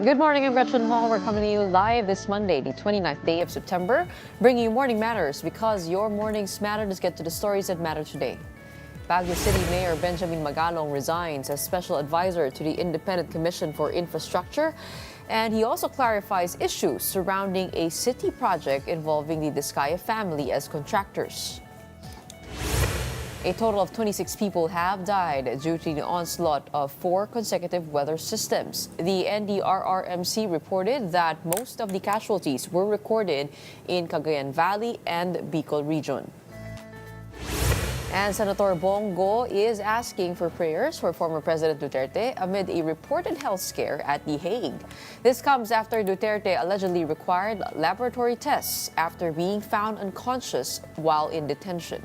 Good morning, I'm Gretchen Hall. We're coming to you live this Monday, the 29th day of September, bringing you Morning Matters because your mornings matter. Let's get to the stories that matter today. Baguio City Mayor Benjamin Magalong resigns as special advisor to the Independent Commission for Infrastructure, and he also clarifies issues surrounding a city project involving the Discaya family as contractors. A total of 26 people have died due to the onslaught of 4 consecutive weather systems. The NDRRMC reported that most of the casualties were recorded in Cagayan Valley and Bicol region. And Senator Bongo is asking for prayers for former President Duterte amid a reported health scare at The Hague. This comes after Duterte allegedly required laboratory tests after being found unconscious while in detention.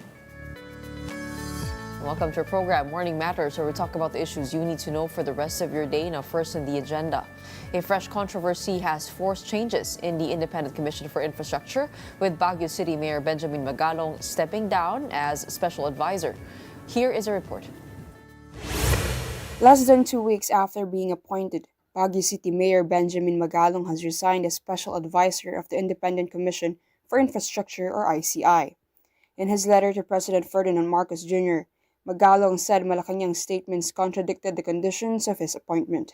Welcome to our program, Morning Matters, where we talk about the issues you need to know for the rest of your day. Now, first in the agenda, a fresh controversy has forced changes in the Independent Commission for Infrastructure, with Baguio City Mayor Benjamin Magalong stepping down as special advisor. Here is a report. Less than 2 weeks after being appointed, Baguio City Mayor Benjamin Magalong has resigned as special advisor of the Independent Commission for Infrastructure, or ICI. In his letter to President Ferdinand Marcos Jr., Magalong said Malacanang's statements contradicted the conditions of his appointment.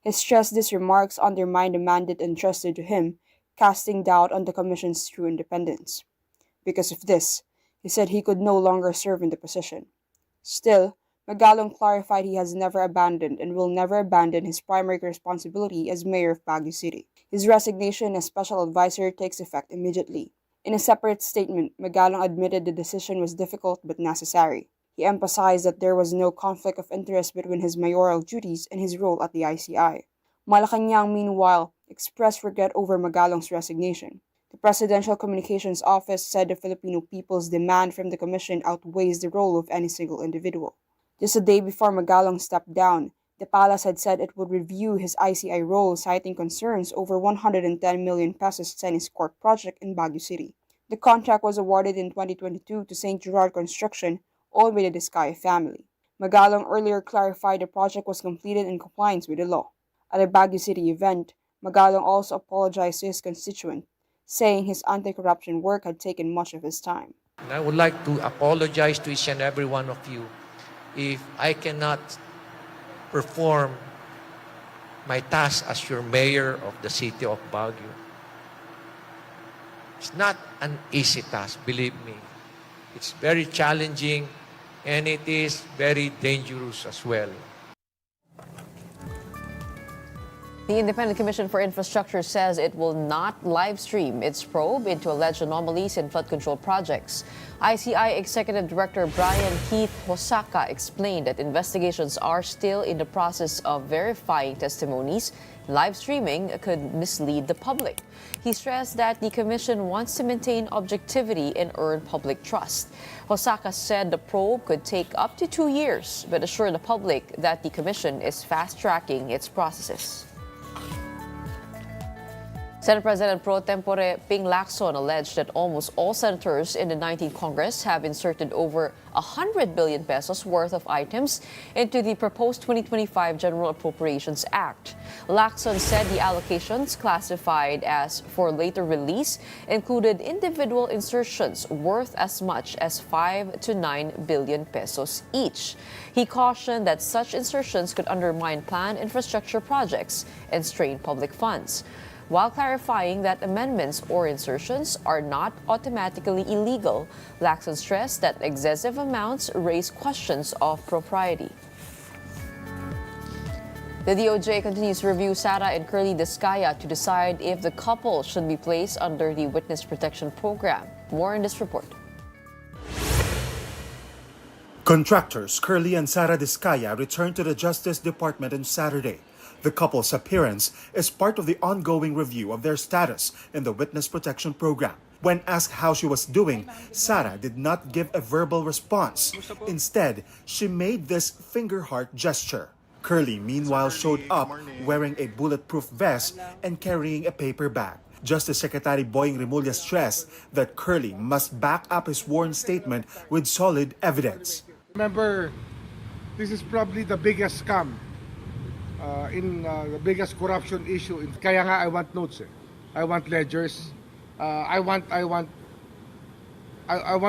He stressed these remarks undermined the mandate entrusted to him, casting doubt on the Commission's true independence. Because of this, he said he could no longer serve in the position. Still, Magalong clarified he has never abandoned and will never abandon his primary responsibility as mayor of Baguio City. His resignation as special advisor takes effect immediately. In a separate statement, Magalong admitted the decision was difficult but necessary. He emphasized that there was no conflict of interest between his mayoral duties and his role at the ICI. Malacanang, meanwhile, expressed regret over Magalong's resignation. The Presidential Communications Office said the Filipino people's demand from the Commission outweighs the role of any single individual. Just a day before Magalong stepped down, the palace had said it would review his ICI role, citing concerns over 110 million pesos tennis court project in Baguio City. The contract was awarded in 2022 to St. Gerard Construction, owned by the Discaya family. Magalong earlier clarified the project was completed in compliance with the law. At a Baguio City event, Magalong also apologized to his constituent, saying his anti-corruption work had taken much of his time. And I would like to apologize to each and every one of you if I cannot perform my task as your mayor of the city of Baguio. It's not an easy task, believe me. It's very challenging and it is very dangerous as well. The Independent Commission for Infrastructure says it will not live stream its probe into alleged anomalies in flood control projects. ICI Executive Director Brian Keith Hosaka explained that investigations are still in the process of verifying testimonies. Live streaming could mislead the public. He stressed that the Commission wants to maintain objectivity and earn public trust. Hosaka said the probe could take up to 2 years, but assured the public that the Commission is fast-tracking its processes. Senate President Pro Tempore Ping Lacson alleged that almost all senators in the 19th Congress have inserted over 100 billion pesos worth of items into the proposed 2025 General Appropriations Act. Lacson said the allocations, classified as for later release, included individual insertions worth as much as 5 to 9 billion pesos each. He cautioned that such insertions could undermine planned infrastructure projects and strain public funds, while clarifying that amendments or insertions are not automatically illegal. Lacson stressed that excessive amounts raise questions of propriety. The DOJ continues to review Sara and Curly Discaya to decide if the couple should be placed under the Witness Protection Program. More in this report. Contractors Curly and Sara Discaya returned to the Justice Department on Saturday. The couple's appearance is part of the ongoing review of their status in the Witness Protection Program. When asked how she was doing, Sara did not give a verbal response. Instead, she made this finger heart gesture. Curly, meanwhile, showed up wearing a bulletproof vest and carrying a paper bag. Justice Secretary Boying Remulla stressed that Curly must back up his sworn statement with solid evidence. Remember, this is probably the biggest scam the biggest corruption issue. Kaya nga I want notes. I want ledgers. I want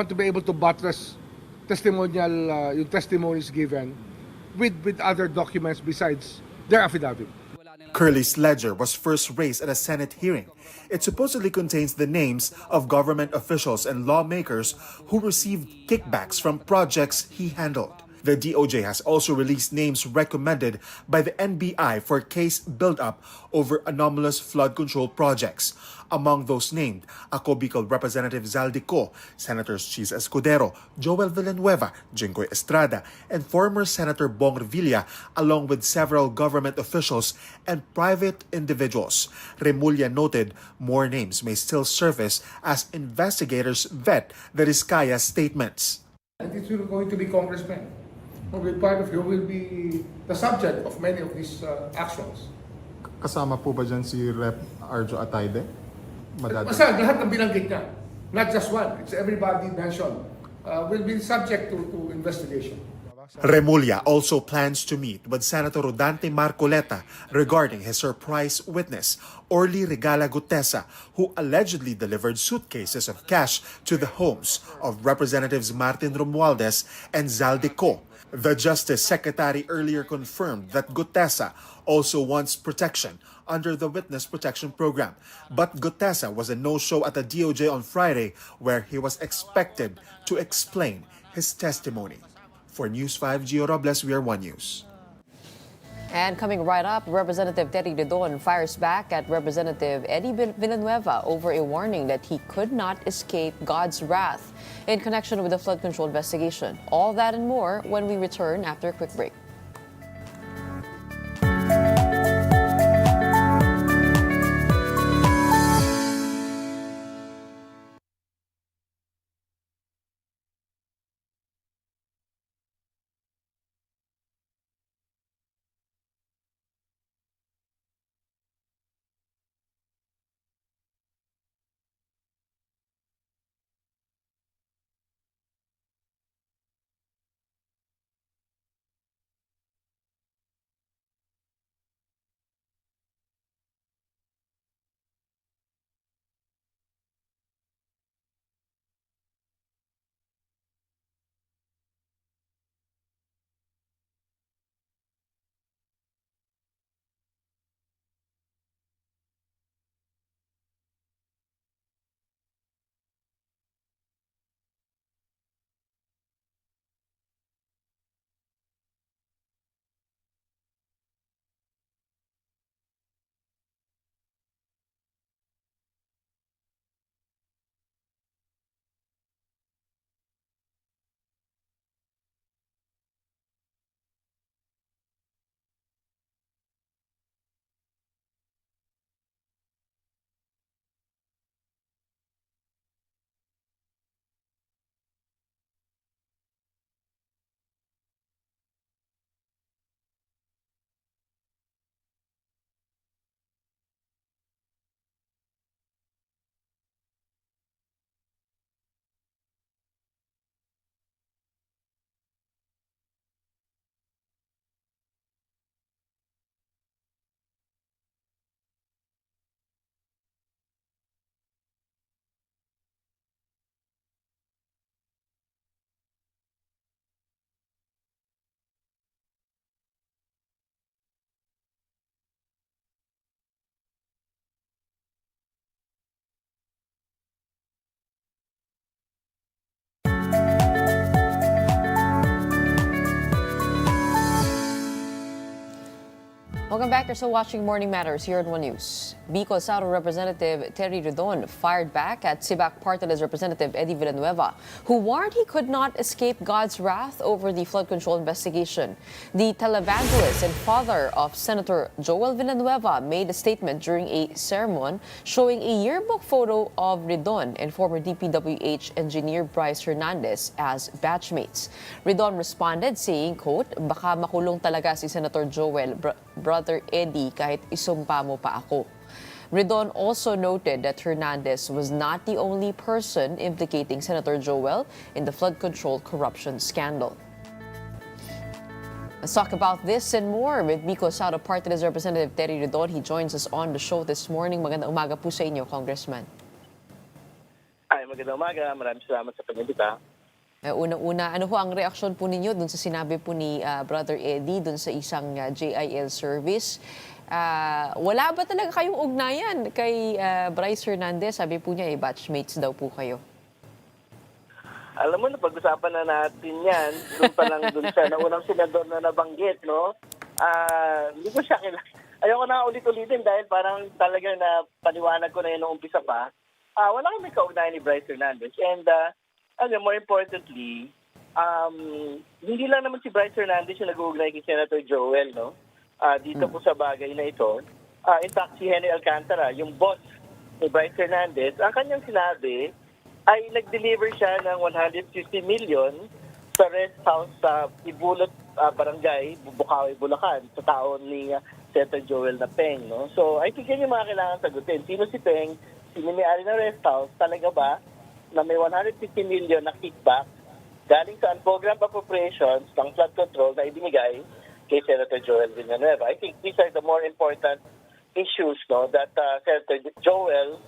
to be able to buttress yung testimonies given with other documents besides their affidavit. Curley's ledger was first raised at a Senate hearing. It supposedly contains the names of government officials and lawmakers who received kickbacks from projects he handled. The DOJ has also released names recommended by the NBI for case build-up over anomalous flood control projects. Among those named, Ako Bicol Representative Zaldico, Senators Chis Escudero, Joel Villanueva, Jinggoy Estrada, and former Senator Bong Revilla, along with several government officials and private individuals. Remulla noted more names may still surface as investigators vet the Rizcaya statements. And it's going to be congressmen. Who will be part of you, will be the subject of many of these actions. Kasama po ba dyan si Rep. Arjo Atayde? Basta lahat ng binanggit niya. Not just one. It's everybody mentioned. Will be subject to investigation. Remulla also plans to meet with Senator Rodante Marcoleta regarding his surprise witness, Orly Regala Gutesa, who allegedly delivered suitcases of cash to the homes of Representatives Martin Romualdez and Zaldico. The Justice Secretary earlier confirmed that Gutesa also wants protection under the Witness Protection Program. But Gutesa was a no-show at the DOJ on Friday, where he was expected to explain his testimony. For News 5, Gio Robles, we are One News. And coming right up, Representative Terry Didon fires back at Representative Eddie Villanueva over a warning that he could not escape God's wrath in connection with the flood control investigation. All that and more when we return after a quick break. Welcome back. You're still watching Morning Matters here at One News. Bicol South Representative Terry Didon fired back at Sibac Party List Representative Eddie Villanueva, who warned he could not escape God's wrath over the flood control investigation. The televangelist and father of Senator Joel Villanueva made a statement during a sermon showing a yearbook photo of Didon and former DPWH engineer Bryce Hernandez as batchmates. Didon responded saying, quote, "Baka makulong talaga si Senator Joel, Brother Eddie, kahit isumpa mo pa ako." Didon also noted that Hernandez was not the only person implicating Senator Joel in the flood control corruption scandal. Let's talk about this and more with Bicol South Party List Representative Terry Redon. He joins us on the show this morning. Magandang umaga po sa inyo, Congressman. Ay, magandang umaga. Maraming salamat sa pag-imbita. Unang-una, ano ho ang reaksyon po ninyo dun sa sinabi po ni Brother Eddie dun sa isang JIL service? Wala ba talaga kayong ugnayan kay Bryce Hernandez? Sabi po niya, batchmates daw po kayo. Alam mo, napag-usapan na natin yan. Doon pa lang doon sa naunang senador na nabanggit, no? Hindi ko siya ayoko na ulit-ulitin dahil parang talagang na paniwanag ko na yun noong umpisa pa. Wala kami kaugnayan ni Bryce Hernandez. And more importantly, hindi lang naman si Bryce Hernandez yung nag-uugnay kay Senator Joel, no? Dito po sa bagay na ito. In fact, si Henry Alcantara, yung boss ni Bryce Hernandez, ang kanyang sinabi ay nag-deliver siya ng 150 million sa rest house sa Ibulot Barangay, Bukawi, Bulacan, sa taon ni Senator Joel na Peng. No? So, I think yan yung mga kailangan sagutin. Sino si Peng? Sino may-ari ng rest house? Talaga ba na may 150 million na kickback galing sa unprogrammed appropriations ng flood control na ibinigay kay Senator Joel Villanueva? I think these are the more important issues, no, that Senator Joel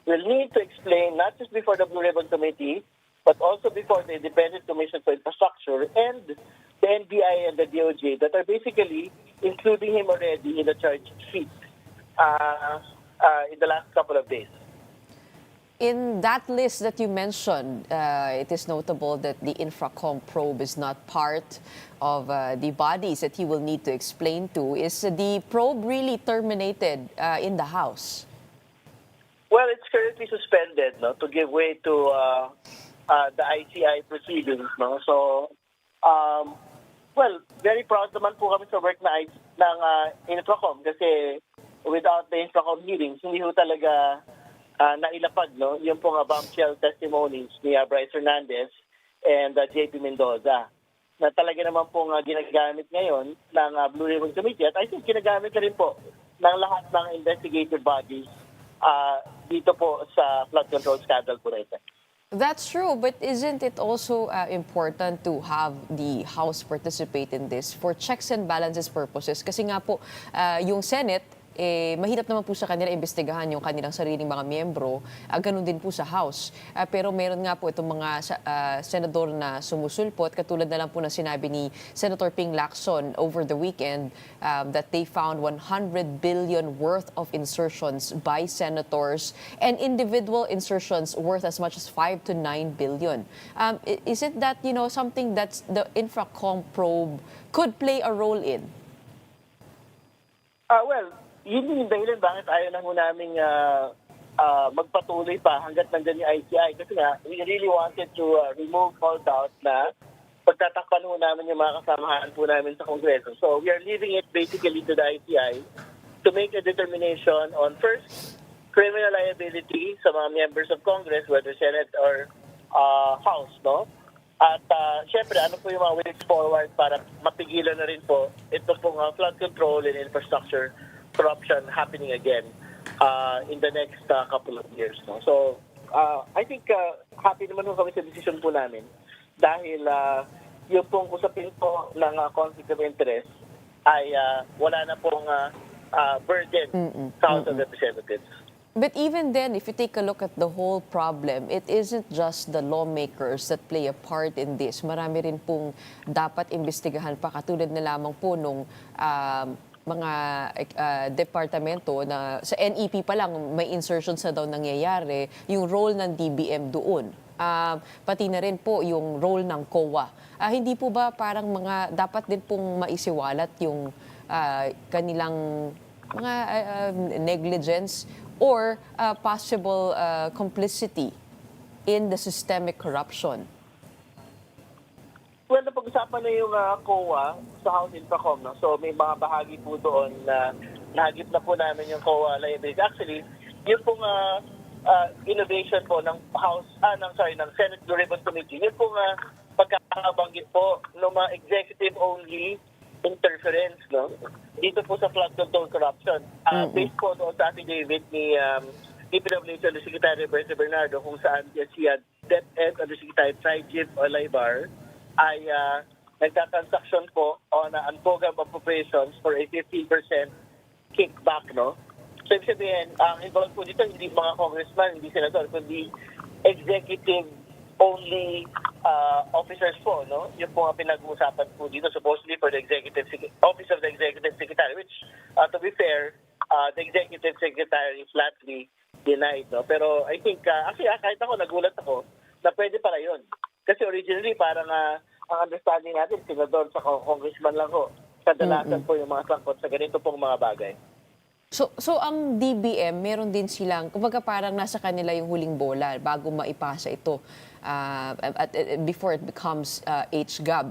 will need to explain not just before the Blue Ribbon Committee, but also before the Independent Commission for Infrastructure and the NBI and the DOJ that are basically including him already in the charge sheet in the last couple of days. In that list that you mentioned, it is notable that the Infracom probe is not part of the bodies that he will need to explain to. Is the probe really terminated in the House? Well, it's currently suspended, no, to give way to the ICI proceedings, no. So, very proud naman po kami sa work ng Infracom kasi without the Infracom hearings, hindi ho talaga nailapag, no, yung pong bombshell testimonies ni Bryce Hernandez and JP Mendoza na talaga naman pong ginagamit ngayon ng Blue Ribbon Committee at I think ginagamit na rin po ng lahat ng investigative bodies dito po sa flood control scandal po rin. That's true, but isn't it also important to have the House participate in this for checks and balances purposes? Kasi nga po, yung Senate, mahirap naman po sa kanila imbestigahan yung kanilang sariling mga miyembro. Ganun din po sa House. Pero meron nga po itong mga senador na sumusulpot. Katulad na lang po na sinabi ni Senator Ping Lacson over the weekend that they found 100 billion worth of insertions by senators and individual insertions worth as much as 5 to 9 billion. Is it that, something that the Infracom probe could play a role in? Yun yung dahilan bakit ayaw na ho namin magpatuloy pa hanggat nandyan yung ICI. Kasi nga, we really wanted to remove all doubt na pagtatakpan ho namin yung mga kasamahan po namin sa Kongreso. So we are leaving it basically to the ICI to make a determination on first, criminal liability sa mga members of Congress, whether Senate or House, no? At syempre, ano po yung mga ways forward para mapigilan na rin po ito pong flood control and infrastructure corruption happening again in the next couple of years. No? So, I think happy naman kami sa decision po namin dahil yung pong usapin po ng conflict of interest ay wala na pong burden sa House of Representatives. But even then, if you take a look at the whole problem, it isn't just the lawmakers that play a part in this. Marami rin pong dapat imbestigahan pa, katulad na lamang po nung mga departamento na sa NEP pa lang may insertions na daw nangyayari, yung role ng DBM doon. Pati na rin po yung role ng COA. Hindi po ba parang mga dapat din pong maisiwalat yung kanilang mga negligence or possible complicity in the systemic corruption? Well, napag-usapan na yung COA sa House Infracom. No? So may mga bahagi po doon na nahagip na po namin yung COA liability. Actually, yung pong innovation po ng ng Senate Blue Ribbon Committee, yung pong pagkakabanggit po ng mga executive-only interference, no? Dito po sa flood control corruption. Based po doon sa affidavit ni DPWH Undersecretary Berta Bernardo kung saan siya DepEd Undersecretary Trajib Olaybar ay nagtatransaction po on unprogram appropriations for a 15% kickback, no? So, ibig sabihin, ang involved po dito, hindi mga congressman, hindi senador, kundi executive-only officers po, no? Yun po ang pinag-uusapan po dito, supposedly for the Office of the Executive Secretary, which, to be fair, the Executive Secretary flatly denied, no? Pero I think, actually, kahit ako, nagulat ako, na pwede pala yun. Kasi originally, parang ang understanding natin, senador sa congressman lang ho. Kadalasan po yung mga sangkot sa ganito pong mga bagay. So ang DBM, meron din silang, kumbaga parang nasa kanila yung huling bola bago maipasa ito before it becomes HGAB.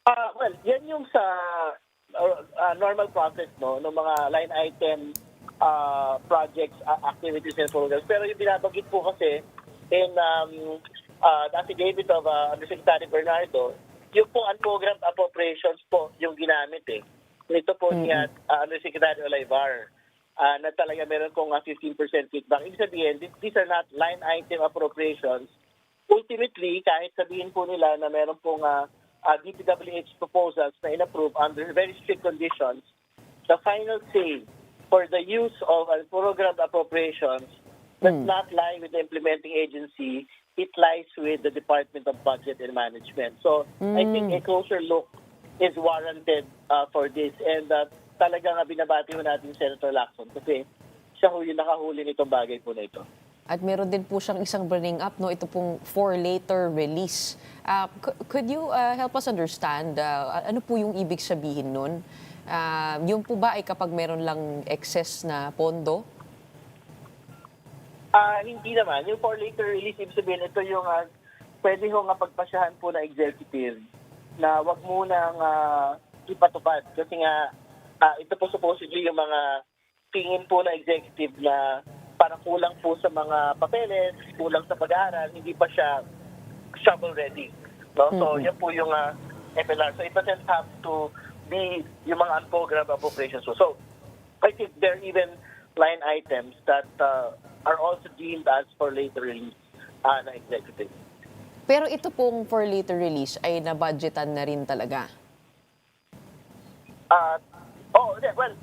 Well, yan yung sa normal process, no, ng mga line item projects, activities and programs. Pero yung binabanggit po kasi in the affidavit of Undersecretary Bernardo, yung po unprogrammed appropriations po yung ginamit Nito po niya Undersecretary Olivar na talaga meron pong 15% kickback. Ibig sabihin, these are not line item appropriations. Ultimately, kahit sabihin po nila na meron pong DPWH proposals na inapprove under very strict conditions, the final say for the use of unprogrammed appropriations does not lie with the implementing agency. It lies with the Department of Budget and Management. So I think a closer look is warranted for this. And talagang binabati ho natin Senator Lacson kasi siya ho yung nakahuli nitong bagay po na ito. At meron din po siyang isang bringing up, no? Ito pong for later release. Could you help us understand ano po yung ibig sabihin nun? Yung po ba ay kapag meron lang excess na pondo? Hindi naman. Yung for later release, ibig sabihin, ito yung pwede ho nga pagpasyahan po na executive na wag munang ipatupad. Kasi nga, ito po supposedly yung mga tingin po na executive na parang kulang po sa mga papeles, kulang sa pag-aaral, hindi pa siya shovel ready. No? So, yan po yung FLR. So, it doesn't have to be yung mga unprogrammed appropriations. So, I think there are even line items that are also deemed as for later release na executive. Pero ito pong for later release ay na-budgetan na rin talaga? Well,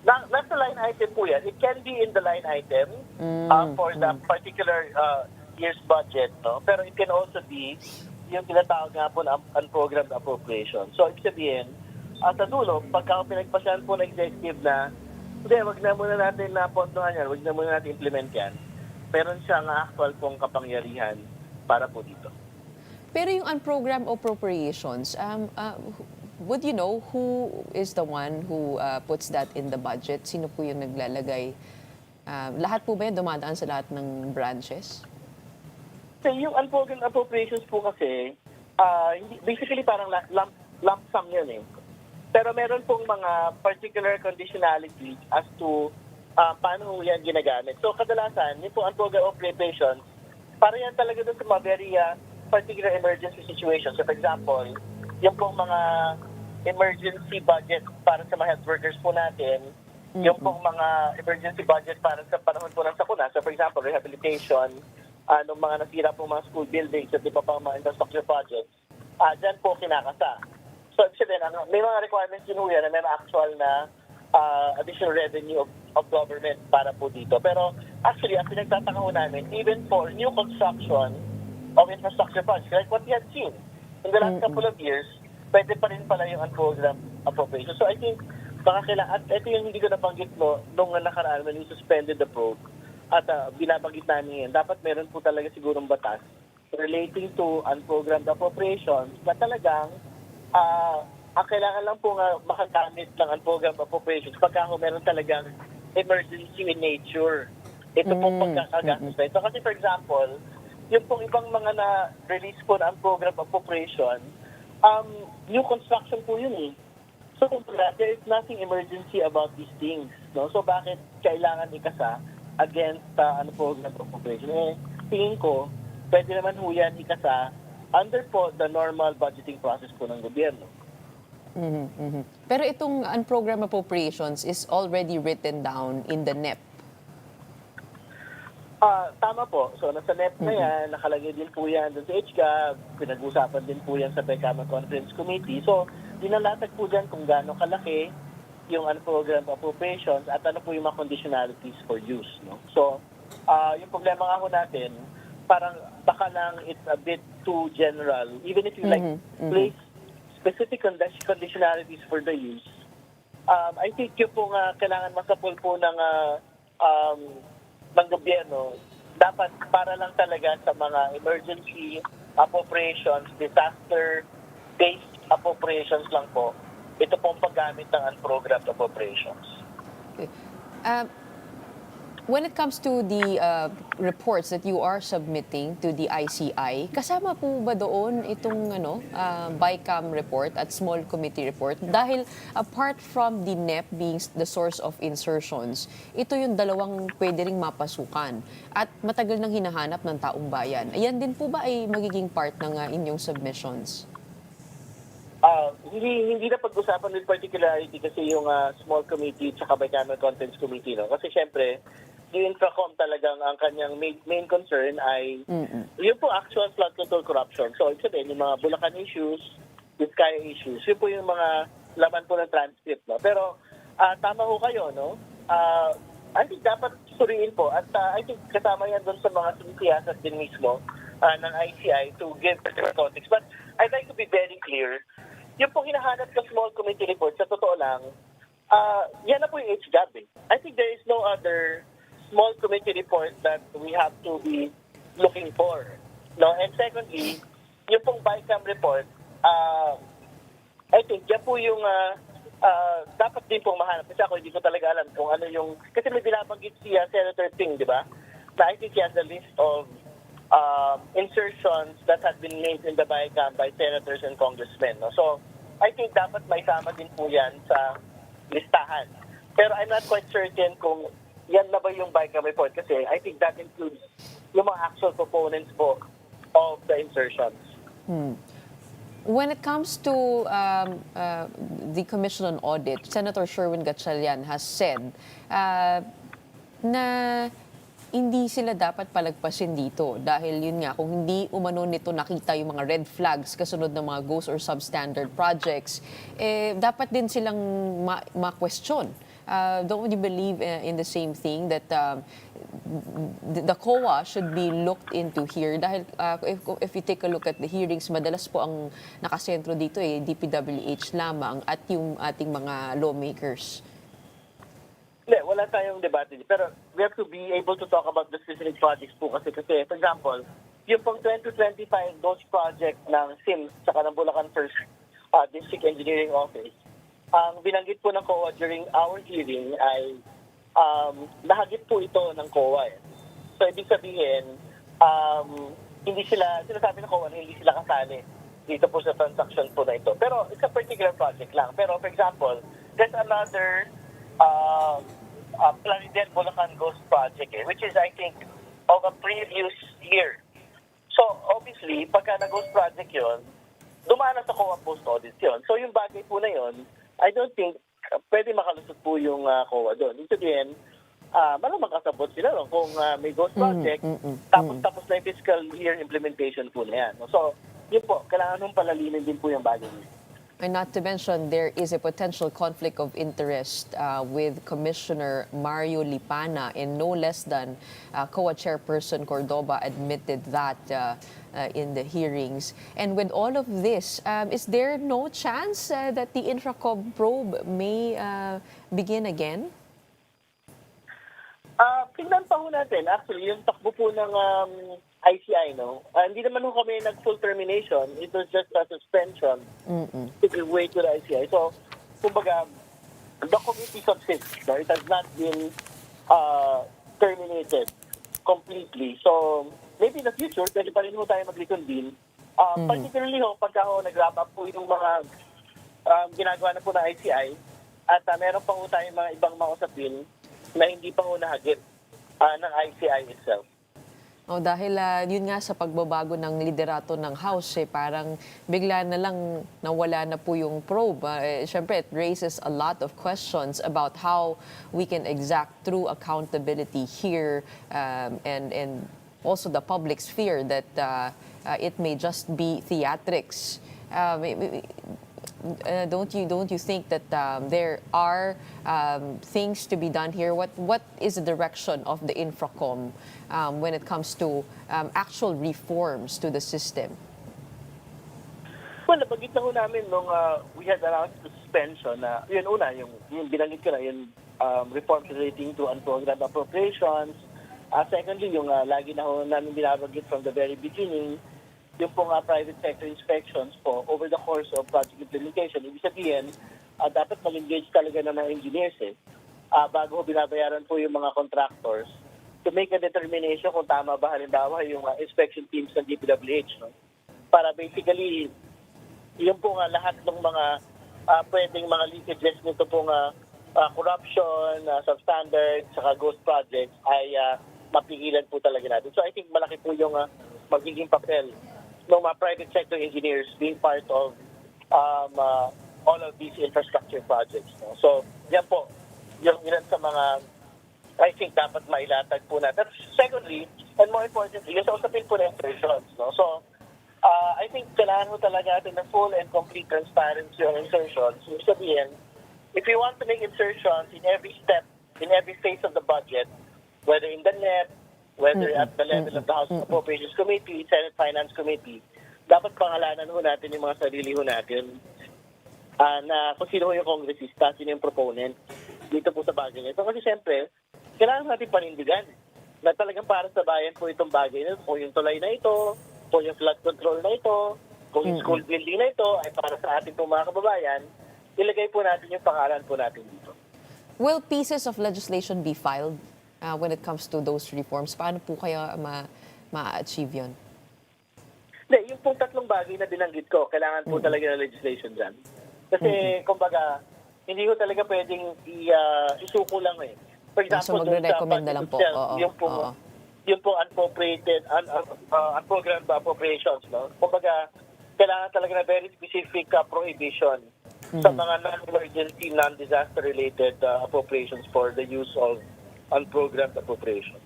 nasa line item po yan. It can be in the line item for the particular year's budget, no? Pero it can also be yung tinatawag nga po na unprogrammed appropriation. So, ibig sabihin, sa dulo, pagka pinagpasyahan po ng executive na hindi, wag na muna natin napondohan yan, wag na muna natin implement yan. Meron siyang actual pong kapangyarihan para po dito. Pero yung unprogrammed appropriations, would you know who is the one who puts that in the budget? Sino po yung naglalagay? Lahat po ba yan dumadaan sa lahat ng branches? So, yung unprogrammed appropriations po kasi, basically parang lump sum yun Pero meron pong mga particular conditionality as to paano yan ginagamit. So kadalasan, yung po unprogrammed appropriations, para yan talaga doon sa mga very particular emergency situations. So for example, yung pong mga emergency budget para sa mga health workers po natin, yung pong mga emergency budget para sa panahon po ng sakuna. So for example, rehabilitation, ng mga nasira po mga school buildings at di pa mga infrastructure projects, dyan po kinakasa. So, may mga requirements din yan na may actual na additional revenue of government para po dito. Pero actually, ang pinagtataka ko namin, even for new construction of infrastructure projects, like what we have seen in the last couple of years, pwede pa rin pala yung unprogrammed appropriation. So I think, baka kailangan, at ito yung hindi ko nabanggit nung nakaraan when we suspended the probe at binabanggit namin yan, dapat meron po talaga sigurong batas relating to unprogrammed appropriations na talagang ang kailangan lang po nga makagamit ng unprogrammed appropriations pagka meron talagang emergency in nature. Ito pong pagkakagastos na ito. Kasi for example, yung pong ibang mga na-release po na unprogrammed appropriation, new construction po yun So there is nothing emergency about these things. No? So bakit kailangan ikasa against unprogrammed appropriation? Tingin ko, pwede naman ho yan ikasa under po the normal budgeting process po ng gobyerno. Pero itong unprogrammed appropriations is already written down in the NEP. Tama po. So, nasa NEP na yan, nakalagay din po yan doon sa HCAB, pinag-usapan din po yan sa PECAMA Conference Committee. So, dinalatag po dyan kung gaano kalaki yung program appropriations at ano po yung mga conditionalities for use. No? So, yung problema nga ho natin, parang baka lang it's a bit too general. Even if you place specific conditionalities for the use, I think yung po nga kailangan masapul po ng gobyerno, dapat para lang talaga sa mga emergency appropriations, disaster-based appropriations lang po, ito pong paggamit ng unprogrammed appropriations. Okay. When it comes to the reports that you are submitting to the ICI, kasama po ba doon itong BICAM report at small committee report? Dahil apart from the NEP being the source of insertions, ito yung dalawang pwede ring mapasukan at matagal nang hinahanap ng taong bayan. Ayan din po ba ay magiging part ng inyong submissions? Hindi na pag-usapan with particularity kasi yung small committee at BICAM Conference Committee. No? Kasi syempre, yung Infracom talagang ang kanyang main concern ay yun po actual flood control corruption. So, ibig sabihin, yung mga Bulacan issues, Vizcaya issues, yun po yung mga laman po ng transcript. No? Pero, tama ho kayo, no? I think dapat suriin po. At I think kasama yan doon sa mga sinisiyasat din mismo ng ICI to give particular context. But I'd like to be very clear. Yung pong hinahanap ng small committee report, sa totoo lang, yan na po yung HGAB. I think there is no other small committee report that we have to be looking for. No? And secondly, yung pong BICAM report, I think yan po yung dapat din pong mahanap. Kasi ako hindi ko talaga alam kung ano yung... Kasi may binabanggit siya Senator Ping, di ba? Na I think he has a list of insertions that have been made in the BICAM by senators and congressmen. No? So, I think dapat may sama din po yan sa listahan. Pero I'm not quite certain kung yan na ba yung BICAM report kasi I think that includes yung mga actual components po of the insertions. When it comes to the Commission on Audit, Senator Sherwin Gatchalian has said na hindi sila dapat palagpasin dito dahil yun nga, kung hindi umano nito nakita yung mga red flags kasunod ng mga ghost or substandard projects, dapat din silang ma-question. Don't you believe in the same thing that the COA should be looked into here? Dahil if you take a look at the hearings, madalas po ang nakasentro dito DPWH lamang at yung ating mga lawmakers. Hindi, wala tayong debate. Pero we have to be able to talk about the specific projects po kasi for example, yung pong 2025 those project ng SIMS sa ng Bulacan First District Engineering Office, ang binanggit po ng COA during our hearing ay nahagip po ito ng COA. So, ibig sabihin, hindi sila, sinasabi ng COA na hindi sila kasali dito po sa transaction po na ito. Pero, it's a particular project lang. Pero, for example, there's another Plaridel Bulacan Ghost project which is, I think, of a previous year. So, obviously, pagka na-ghost project yun, dumaan na sa COA post-audit yun. So, yung bagay po na yun, I don't think pwede makalusot po yung COA doon. Ibig sabihin, malamang kasabot sila kung may ghost project, tapos na yung fiscal year implementation po na yan. So, yun po, kailangan nung palalimin din po yung bagay niya. And not to mention, there is a potential conflict of interest with Commissioner Mario Lipana, and no less than COA Chairperson Cordoba admitted that in the hearings. And with all of this, is there no chance that the Infracom probe may begin again? Tingnan pa ho natin. Actually, yung takbo po ng ICI, no? Hindi naman ho kami nag-full termination. It was just a suspension to give way to the ICI. So, kumbaga, the committee subsists. No? It has not been terminated completely. So, maybe in the future, pwede pa rin ho tayo mag-reconvene. Particularly ho, pagka ho nag-wrap up po yung mga ginagawa na po ng ICI at meron pa ho tayong mga ibang mga usapin na hindi pa ho nahagip ng ICI itself. O dahil yun nga sa pagbabago ng liderato ng House, parang bigla na lang nawala na po yung probe. Siyempre, it raises a lot of questions about how we can exact true accountability here, and also the public's fear that it may just be theatrics. Don't you think that there are things to be done here? What is the direction of the Infracom when it comes to actual reforms to the system? Well, nabanggit na ho namin nung we had announced the suspension na yun una, yung binanggit ko na, yung reforms relating to unprogrammed appropriations. Secondly, yung lagi na ho namin binabanggit from the very beginning, yung pong private sector inspections po over the course of project implementation. Ibig sabihin, dapat mag-engage talaga ng mga engineers bago ho binabayaran po yung mga contractors to make a determination kung tama ba halimbawa yung inspection teams ng DPWH. No? Para basically, yung po lahat ng mga pwedeng mga leakages nito pong corruption, substandard, saka ghost projects ay mapigilan po talaga natin. So I think malaki po yung magiging papel ng mga private sector engineers being part of all of these infrastructure projects. No? So, yan po, yung ilan sa mga I think dapat mailatag po natin. Secondly, and more importantly, yung sa usapin po na insertions. No? So, I think kailangan mo talaga natin na full and complete transparency on insertions. So, sabihin, if you want to make insertions in every step, in every phase of the budget, whether in the NEP, whether at the level of the House Appropriations Committee, Senate Finance Committee, dapat pangalanan ho natin yung mga sarili ho natin na kung sino yung congressista, sino yung proponent dito po sa bagay na ito. Kasi siyempre, kailangan natin panindigan na talagang para sa bayan po itong bagay na ito. Kung yung tulay na ito, kung yung flood control na ito, kung yung school building na ito ay para sa ating po mga kababayan, ilagay po natin yung pangalan po natin dito. Will pieces of legislation be filed when it comes to those reforms? Paano po kaya ma-achieve yun? Hindi, yung pong tatlong bagay na binanggit ko, kailangan po talaga ng legislation dyan. Kasi, kumbaga, hindi ko talaga pwedeng isuko lang For example, so magre-recommend na lang po. Yung pong unappropriated, unprogrammed appropriations, no? Kumbaga, kailangan talaga na very specific prohibition sa mga non-emergency, non-disaster related appropriations for the use of unprogrammed appropriations.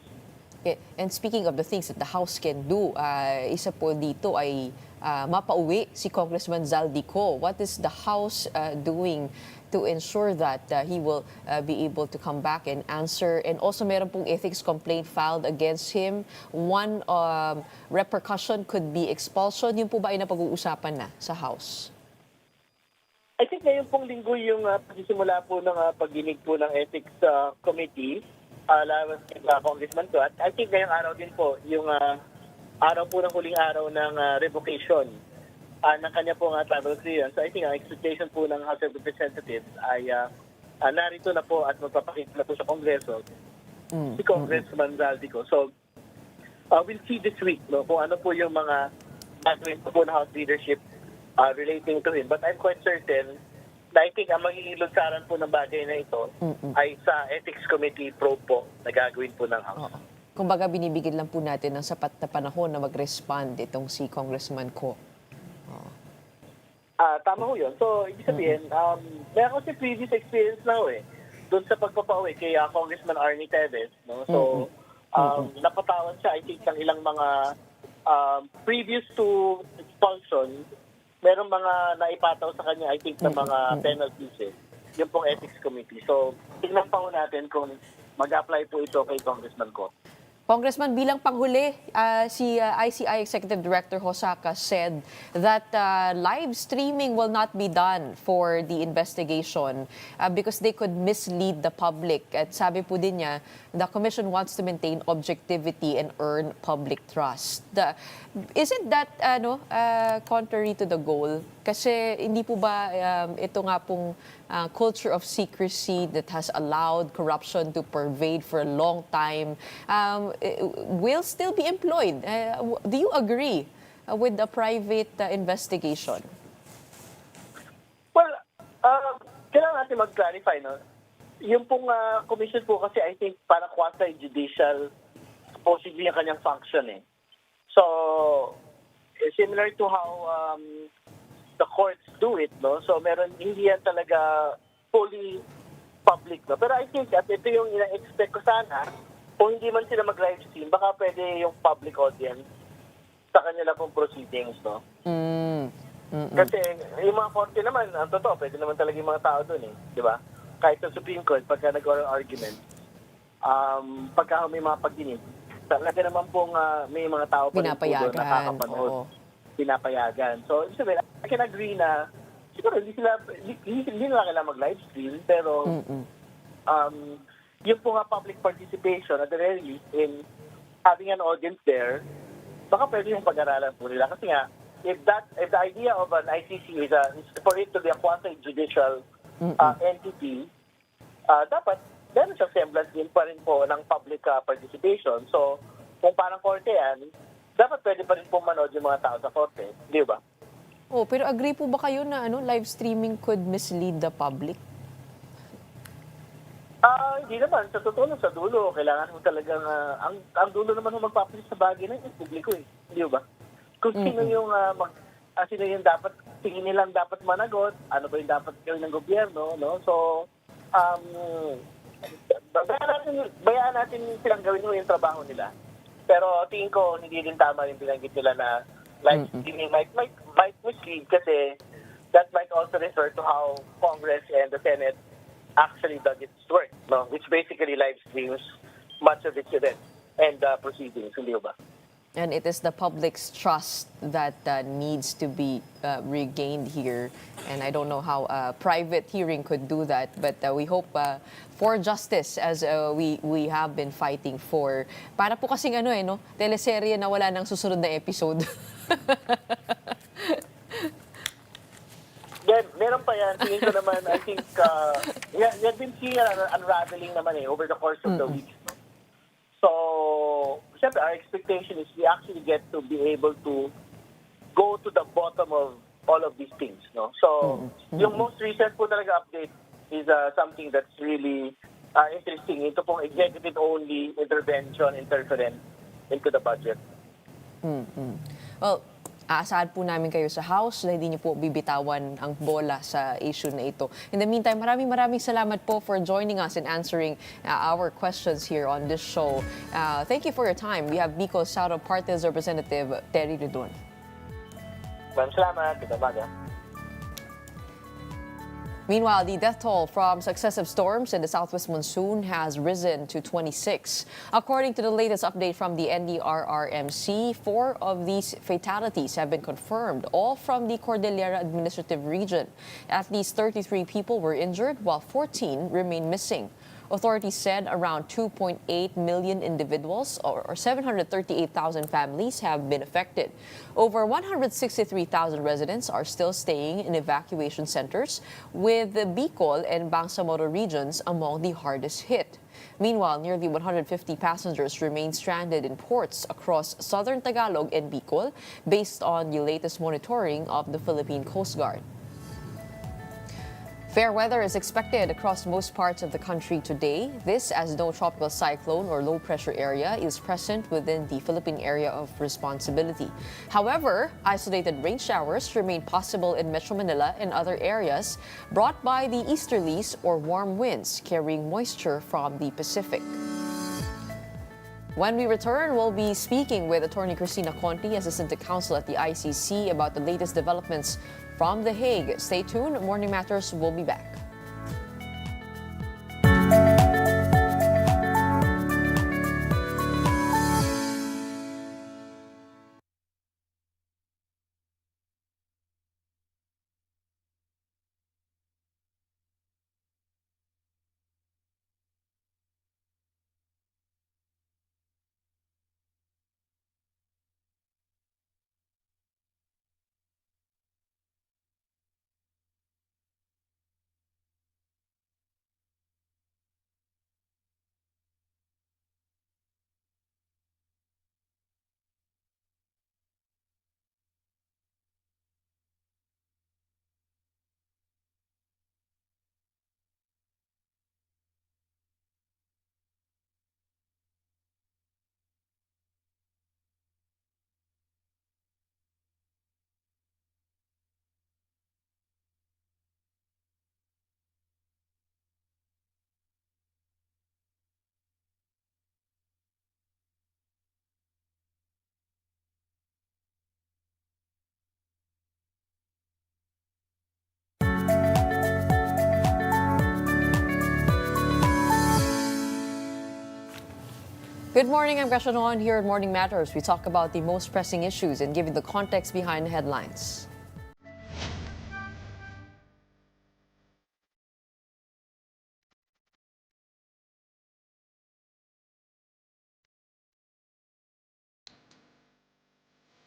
Okay. And speaking of the things that the House can do, isa po dito ay mapauwi si Congressman Zaldico. What is the House doing to ensure that he will be able to come back and answer? And also meron pong ethics complaint filed against him. One repercussion could be expulsion. Yun po ba ay napag-uusapan na sa House? I think ngayon pong linggo yung pagsisimula po ng pagdinig po ng Ethics Committee laban sa Congressman to. At I think ngayong araw din po yung araw po ng huling araw ng revocation ng kanya pong travel clearance. So I think ang expectation po ng House of Representatives ay narito na po at magpapakita na po sa Kongreso si Congressman Zaldico. So we'll see this week kung ano po yung mga gagawin po ng House leadership relating to him. But I'm quite certain na I think ang magiging lutsaran po ng bagay na ito ay sa Ethics Committee probe po na gagawin po ng House. Kumbaga binibigyan lang po natin ng sapat na panahon na mag-respond itong si Congressman Ko. Tama ho yun. So, ibig sabihin, meron kasi previous experience na doon sa pagpapauwi kay Congressman Arnie Teves. No? So, napatawan siya, I think, ng ilang mga previous to expulsion, merong mga naipataw sa kanya, I think, na mga penalties yung pong Ethics Committee. So, tignan pa ho natin kung mag-apply po ito kay Congressman Ko. Congressman, bilang panghuli, si ICI Executive Director Hosaka said that live streaming will not be done for the investigation because they could mislead the public. At sabi po din niya, the Commission wants to maintain objectivity and earn public trust. Isn't that contrary to the goal? Kasi hindi po ba ito nga pong culture of secrecy that has allowed corruption to pervade for a long time will still be employed? Do you agree with the private investigation? Well, kailangan natin mag-clarify. No? Yung pong commission po kasi I think para quasi-judicial possibly yung kanyang function eh. So, similar to how the courts do it, no? So, hindi yan talaga fully public, no? Pero I think at ito yung ina-expect ko sana, kung hindi man sila mag-live stream, baka pwede yung public audience sa kanila pong proceedings, no? Kasi yung mga korte naman, ang totoo, pwede naman talaga yung mga tao doon eh, di ba? Kahit sa Supreme Court, pagka nag-oral argument, pagka may mga pagdinig, talaga naman pong may mga tao pa rin po doon nakakapanood. Oo. Pinapayagan. So, ibig sabihin, I can agree na siguro hindi nila kailangan mag-live stream, pero yung po nga public participation at the very least in having an audience there, baka pwede yung pag-aralan po nila. Kasi nga, if the idea of an ICC is for it to be a quasi-judicial entity, dapat meron siyang semblance din pa rin po ng public participation. So, kung parang korte yan, dapat pwede pa rin po manood yung mga tao sa korte. Di ba? Oh, pero agree po ba kayo na live streaming could mislead the public? Hindi naman. Sa totoo lang, sa dulo, kailangan mo talagang, ang dulo naman mo magpapalit sa bagay na yung publiko eh. Di ba? Kung sino yung, sino yung dapat, tingin nilang dapat managot, ano ba yung dapat gawin ng gobyerno, no? So, bayaan natin silang gawin mo yung trabaho nila. Pero tingin ko, hindi din tama yung binanggit nila na live streaming might mislead kasi that might also refer to how Congress and the Senate actually does its work, no? Which basically live streams much of its events and proceedings, hindi ba? And it is the public's trust that needs to be regained here. And I don't know how a private hearing could do that, but we hope for justice as we have been fighting for. Para po kasing teleserye na wala nang susunod na episode. Then, meron pa yan. Tingin ko naman, I think, you've been seeing unraveling naman over the course of the week. No? So, syempre, our expectation is we actually get to be able to go to the bottom of all of these things. No? So, yung most recent po talaga update is something that's really interesting. Ito pong executive-only interference into the budget. Well, aasahan po namin kayo sa House na hindi niyo po bibitawan ang bola sa issue na ito. In the meantime, maraming salamat po for joining us and answering our questions here on this show. Thank you for your time. We have Bicol South Party's Representative Terry Redon. Maraming salamat. Good umaga. Meanwhile, the death toll from successive storms in the southwest monsoon has risen to 26. According to the latest update from the NDRRMC, 4 of these fatalities have been confirmed, all from the Cordillera Administrative Region. At least 33 people were injured, while 14 remain missing. Authorities said around 2.8 million individuals or 738,000 families have been affected. Over 163,000 residents are still staying in evacuation centers, with the Bicol and Bangsamoro regions among the hardest hit. Meanwhile, nearly 150 passengers remain stranded in ports across southern Tagalog and Bicol, based on the latest monitoring of the Philippine Coast Guard. Fair weather is expected across most parts of the country today. This as no tropical cyclone or low pressure area is present within the Philippine area of responsibility. However, isolated rain showers remain possible in Metro Manila and other areas brought by the easterlies or warm winds carrying moisture from the Pacific. When we return, we'll be speaking with Attorney Cristina Conti, Assistant to Counsel at the ICC, about the latest developments from The Hague. Stay tuned. Morning Matters will be back. Good morning, I'm Gresham On here at Morning Matters. We talk about the most pressing issues and give you the context behind the headlines.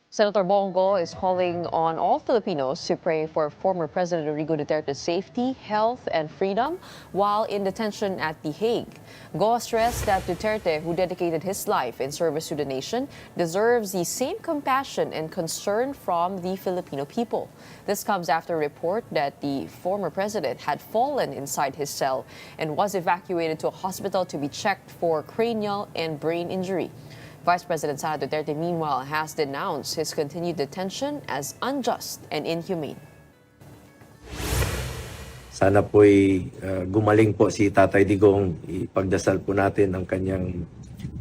Senator Bongo is calling on all Filipinos to pray for former President Rodrigo Duterte's safety, health, and freedom while in detention at The Hague. Go stressed that Duterte, who dedicated his life in service to the nation, deserves the same compassion and concern from the Filipino people. This comes after a report that the former president had fallen inside his cell and was evacuated to a hospital to be checked for cranial and brain injury. Vice President Sara Duterte, meanwhile, has denounced his continued detention as unjust and inhumane. Sana po'y gumaling po si Tatay Digong. Ipagdasal po natin ang kanyang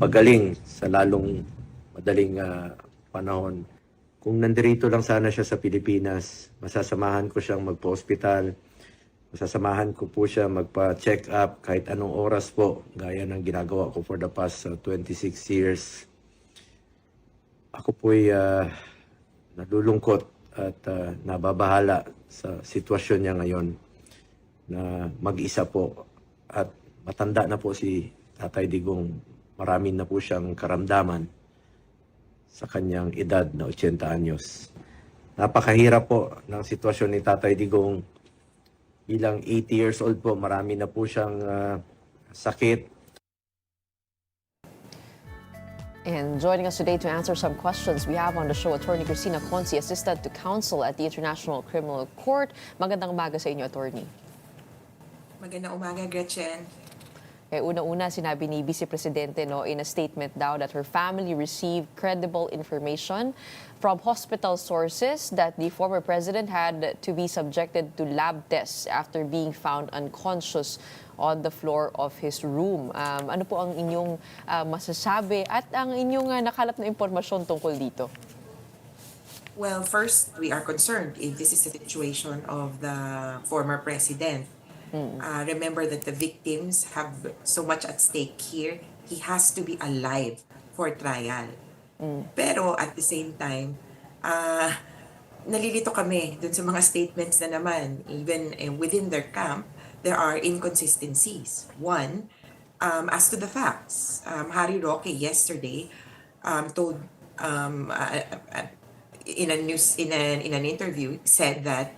pagaling sa lalong madaling panahon. Kung nandirito lang sana siya sa Pilipinas, masasamahan ko siyang magpa-hospital. Masasamahan ko po siya magpa-check up kahit anong oras po, gaya ng ginagawa ko for the past 26 years. Ako po'y nalulungkot at nababahala sa sitwasyon niya ngayon na mag-isa po at matanda na po si Tatay Digong. Marami na po siyang karamdaman sa kanyang edad na 80 anyos. Napakahirap po ng sitwasyon ni Tatay Digong. Bilang 80 years old po, marami na po siyang sakit. And joining us today to answer some questions, we have on the show Attorney Cristina Consi, Assistant to Counsel at the International Criminal Court. Magandang umaga sa inyo, Attorney. Magandang umaga, Gretchen. Una-una, sinabi ni Vice Presidente in a statement daw that her family received credible information from hospital sources that the former president had to be subjected to lab tests after being found unconscious on the floor of his room. Ano po ang inyong masasabi at ang inyong nakalap na impormasyon tungkol dito? Well, first, we are concerned if this is a situation of the former president. Remember that the victims have so much at stake here. He has to be alive for trial. Pero at the same time, nalilito kami dun sa mga statements na naman, even within their camp, there are inconsistencies. One, as to the facts, Harry Roque yesterday told in an interview said that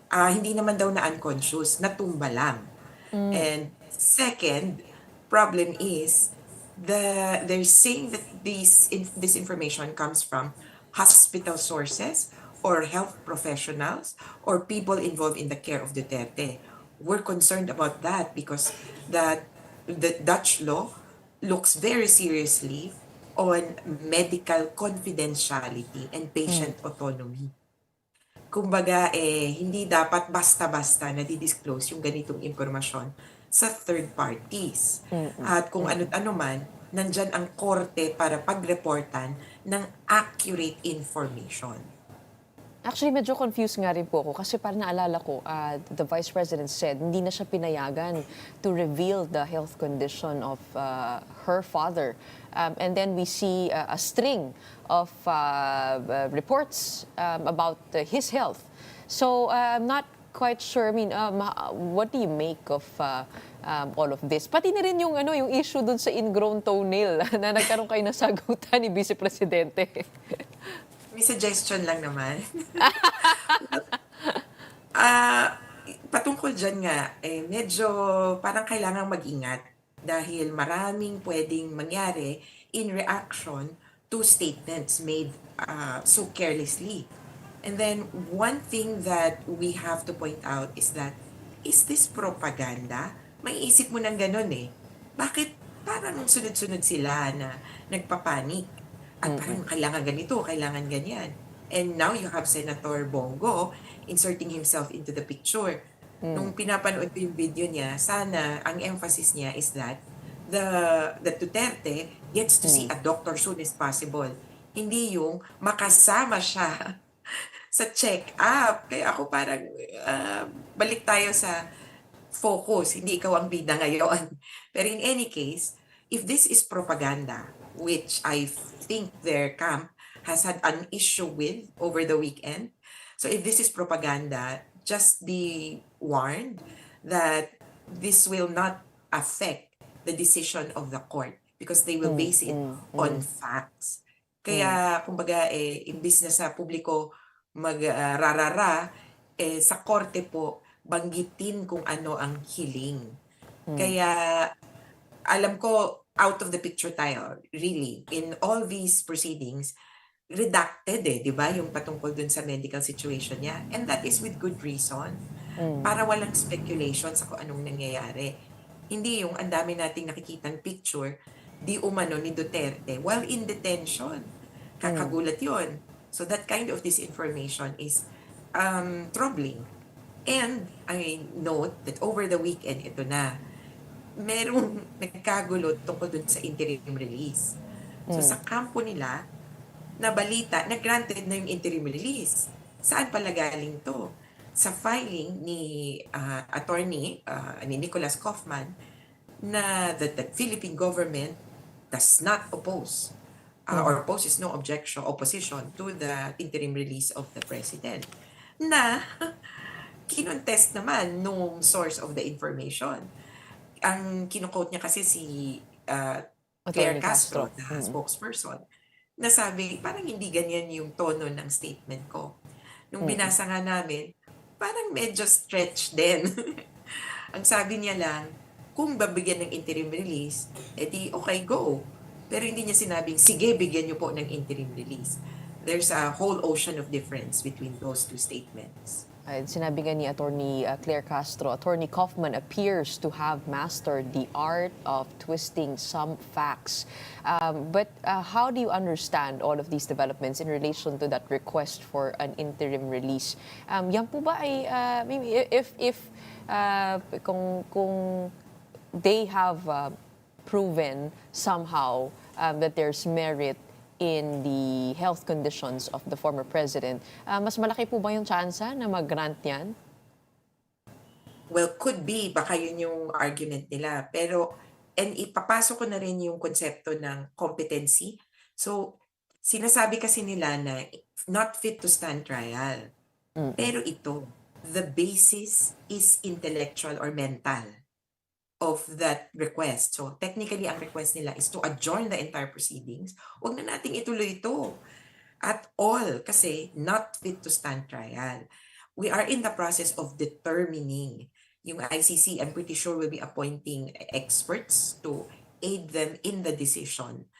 hindi naman daw na unconscious, natumba lang. And second problem is they're saying that this information comes from hospital sources or health professionals or people involved in the care of Duterte. We're concerned about that because the Dutch law looks very seriously on medical confidentiality and patient autonomy. Kumbaga, hindi dapat basta-basta na di-disclose yung ganitong impormasyon sa third parties. At kung ano man, nandyan ang korte para pagreportan ng accurate information. Actually, medyo confused nga rin po ako kasi parang naalala ko, the Vice President said hindi na siya pinayagan to reveal the health condition of her father. And then we see a string of reports about his health. So I'm not quite sure. I mean, what do you make of all of this? Pati na rin yung issue dun sa ingrown toenail na nagkaroon kayo ng sagutan ni Vice Presidente. May suggestion lang naman. Patungkol dyan nga, medyo parang kailangang mag-ingat dahil maraming pwedeng mangyari in reaction to statements made so carelessly. And then one thing that we have to point out is that, is this propaganda? May isip mo ng ganun Bakit parang sunod-sunod sila na nagpapanik? At parang kailangan ganito, kailangan ganyan. And now you have Senator Bongo inserting himself into the picture. Nung pinapanood ko yung video niya, sana ang emphasis niya is that the Duterte gets to see a doctor soon as possible. Hindi yung makasama siya sa check-up. Kaya ako parang balik tayo sa focus. Hindi ikaw ang bida ngayon. Pero in any case, if this is propaganda, which I think their camp has had an issue with over the weekend. So if this is propaganda, just be warned that this will not affect the decision of the court because they will base it on facts. Kaya, kumbaga, imbis na sa publiko magrarara, sa korte po, banggitin kung ano ang hiling. Kaya, alam ko, out of the picture tayo, really, in all these proceedings, redacted di ba, yung patungkol dun sa medical situation niya. And that is with good reason. Para walang speculation sa kung anong nangyayari. Hindi yung ang dami nating nakikitang picture, di umano ni Duterte while in detention. Kakagulat yun. So that kind of disinformation is troubling. And I note that over the weekend, ito na, merong nagkagulo tungkol dun sa interim release. So sa kampo nila, na balita na granted na yung interim release. Saan pala galing to? Sa filing ni attorney ni Nicholas Kaufman na the Philippine government does not oppose or poses no opposition to the interim release of the president. Na kinontest naman nung source of the information. Ang kino-quote niya kasi si Claire Castro, the spokesperson, na sabi, parang hindi ganyan yung tono ng statement ko. Nung binasa nga namin, parang medyo stretch din. Ang sabi niya lang, kung babigyan ng interim release, edi okay, go. Pero hindi niya sinabing, sige, bigyan niyo po ng interim release. There's a whole ocean of difference between those two statements. Sinabi nga ni Attorney Claire Castro, Attorney Kaufman appears to have mastered the art of twisting some facts. But how do you understand all of these developments in relation to that request for an interim release? Yan po ba ay, kung they have proven somehow that there's merit in the health conditions of the former president, mas malaki po ba yung tsansa na mag-grant yan? Well, could be. Baka yun yung argument nila. Pero, and ipapasok ko na rin yung konsepto ng competency. So, sinasabi kasi nila na not fit to stand trial. Pero ito, the basis is intellectual or mental of that request. So technically, ang request nila is to adjourn the entire proceedings. Huwag na nating ituloy ito at all kasi not fit to stand trial. We are in the process of determining. Yung ICC, I'm pretty sure, will be appointing experts to aid them in the decision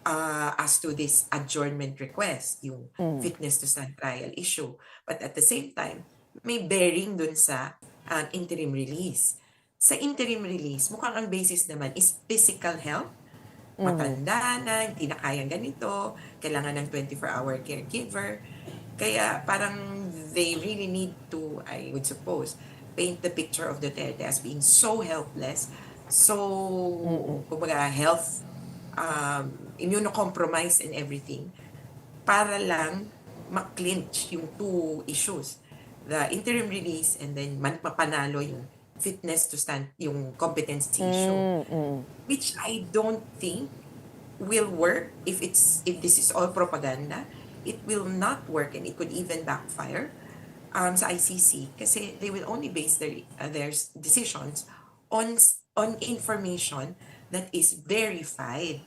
as to this adjournment request, yung fitness to stand trial issue. But at the same time, may bearing dun sa interim release. Sa interim release, mukhang ang basis naman is physical health. Matanda na, hindi na kayang ganito, kailangan ng 24-hour caregiver. Kaya parang they really need to, I would suppose, paint the picture of Duterte as being so helpless, so, kumbaga, health, immunocompromised and everything, para lang ma-clinch yung two issues. The interim release and then mapanalo yung fitness to stand, yung competency issue, which I don't think will work if this is all propaganda. It will not work and it could even backfire sa ICC kasi they will only base their decisions on information that is verified.